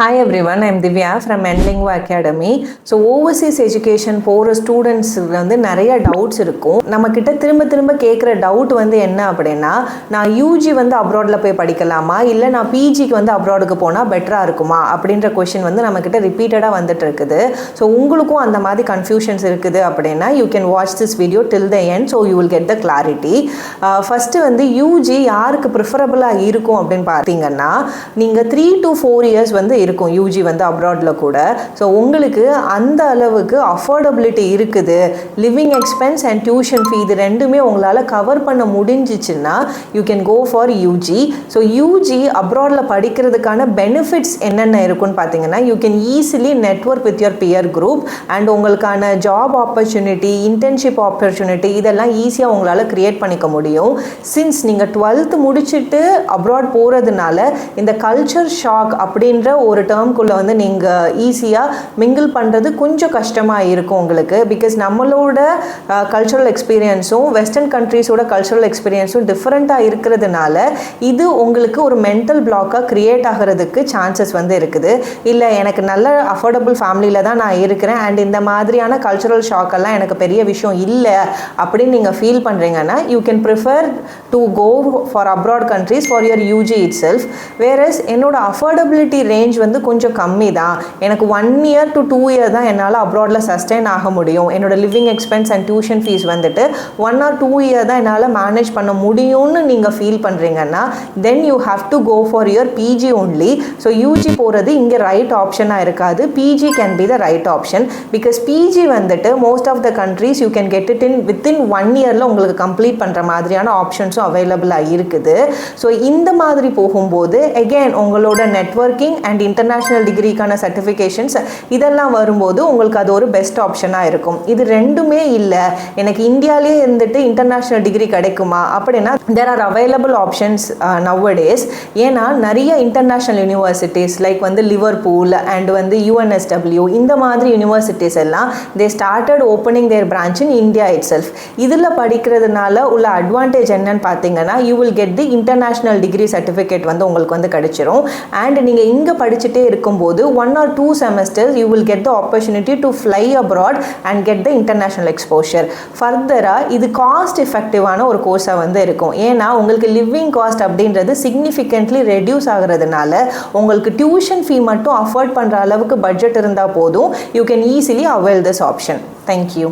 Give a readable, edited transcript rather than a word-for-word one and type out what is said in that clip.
Hi everyone, I am Divya from Endlingua Academy. So overseas education போகிற students வந்து நிறைய doubts இருக்கும். நம்மக்கிட்ட திரும்ப கேட்குற டவுட் வந்து என்ன அப்படின்னா, நான் யூஜி வந்து அப்ராடில் போய் படிக்கலாமா இல்லை நான் பிஜிக்கு வந்து அப்ராடுக்கு போனால் பெட்டராக இருக்குமா அப்படின்ற கொஷின் வந்து நம்மக்கிட்ட ரிப்பீட்டடாக வந்துட்டு இருக்குது. ஸோ உங்களுக்கும் அந்த மாதிரி கன்ஃபியூஷன்ஸ் இருக்குது அப்படின்னா you can watch this video till the end, so you will get the clarity. First வந்து யூஜி யாருக்கு ப்ரிஃபரபுளாக இருக்கும் அப்படின்னு பார்த்தீங்கன்னா, நீங்கள் 3 to 4 years வந்து இருக்கும் யூஜி வந்து அப்ராடில் கூட. ஸோ உங்களுக்கு அந்த அளவுக்கு அஃபோர்டபிலிட்டி இருக்குது, living expense and tuition fee இது ரெண்டுமே உங்களால் கவர் பண்ண முடிஞ்சிச்சுன்னா you can go for UG. So UG அப்ராடில் படிக்கிறதுக்கான பெனிஃபிட்ஸ் என்னென்ன இருக்குன்னு பார்த்தீங்கன்னா, you can easily network with your peer group and உங்களுக்கான ஜாப் ஆப்பர்ச்சுனிட்டி, இன்டர்ன்ஷிப் ஆப்பர்ச்சுனிட்டி இதெல்லாம் ஈஸியாக உங்களால் க்ரியேட் பண்ணிக்க முடியும். சின்ஸ் நீங்கள் 12th முடிச்சுட்டு அப்ராட் போகிறதுனால இந்த கல்ச்சர் ஷாக் அப்படின்ற ஒரு டேர்ம்குள்ளே வந்து நீங்கள் ஈஸியாக மிங்கிள் பண்ணுறது கொஞ்சம் கஷ்டமாக இருக்கும் உங்களுக்கு. பிகாஸ் நம்மளோட கல்ச்சுரல் எக்ஸ்பீரியன்ஸும் வெஸ்டர்ன் கண்ட்ரீஸோட கல்ச்சுரல் எக்ஸ்பீரியன்ஸும் டிஃப்ரெண்ட்டாக இருக்கிறதுனால இது உங்களுக்கு ஒரு மென்டல் பிளாக்காக க்ரியேட் ஆகிறதுக்கு சான்சஸ் வந்து இருக்குது. இல்லை எனக்கு நல்ல அஃபோர்டபுள் ஃபேமிலியில் தான் நான் இருக்கிறேன் அண்ட் இந்த மாதிரியான கல்ச்சுரல் ஷாக்கெல்லாம் எனக்கு பெரிய விஷயம் இல்லை அப்படின்னு நீங்கள் ஃபீல் பண்ணுறீங்கன்னா you can prefer to go for abroad countries for your UG itself. Whereas என்னோட அஃபோர்டபிலிட்டி ரேஞ்ச் வந்து கொஞ்சம் கம்மி தான், எனக்கு 1 year to 2 years தான் என்னால் அப்ராடில் சஸ்டெயின் ஆக முடியும், என்னோட living expense and tuition fees வந்துட்டு 1 or 2 years தான் என்னால் மேனேஜ் பண்ண முடியும்னு நீங்கள் ஃபீல் பண்ணுறீங்கன்னா then you have to go for your PG only. So UG போகிறது இங்கே ரைட் ஆப்ஷனாக இருக்காது, PG can be the right option. Because PG வந்துட்டு most of the countries you can get it within 1 yearல உங்களுக்கு கம்ப்ளீட் பண்ணுற மாதிரியான ஆப்ஷன்ஸும் அவைலபிளாக இருக்குது. ஸோ இந்த மாதிரி போகும்போது அகெயின் உங்களோட நெட்வொர்க்கிங் அண்ட் இன்டர்நேஷ்னல் டிகிரிக்கான சர்டிஃபிகேஷன்ஸ் இதெல்லாம் வரும்போது உங்களுக்கு அது ஒரு பெஸ்ட் ஆப்ஷனாக இருக்கும். இது ரெண்டுமே இல்லை எனக்கு இந்தியாவிலே இருந்துட்டு இன்டர்நேஷ்னல் டிகிரி கிடைக்குமா அப்படின்னா there are available options nowadays. ஏன்னா நிறைய இன்டர்நேஷ்னல் யூனிவர்சிட்டிஸ் லைக் வந்து லிவர்பூல் அண்ட் வந்து யூஎன்எஸ்டபிள்யூ இந்த மாதிரி யூனிவர்சிட்டிஸ் எல்லாம் they started opening their branch in India itself. இதில் படிக்கிறதுனால உள்ள அட்வான்டேஜ் என்னன்னு பார்த்தீங்கன்னா you will get the international degree certificate வந்து உங்களுக்கு வந்து கிடைச்சிரும். அண்ட் நீங்கள் இங்கே படிச்சுட்டே இருக்கும்போது 1 or 2 semesters you will get the opportunity to fly abroad and get the international exposure. ஃபர்தராக இது காஸ்ட் எஃபெக்டிவான ஒரு கோர்ஸாக வந்து இருக்கும். ஏன்னா உங்களுக்கு லிவிங் காஸ்ட் அப்படின்றது சிக்னிஃபிகண்ட்லி ரெடியூஸ் ஆகிறதுனால உங்களுக்கு டியூஷன் ஃபீ மட்டும் அஃபோர்ட் பண்ணுற அளவுக்கு பட்ஜெட் இருந்தால் போதும், you can easily avail this option. Thank you.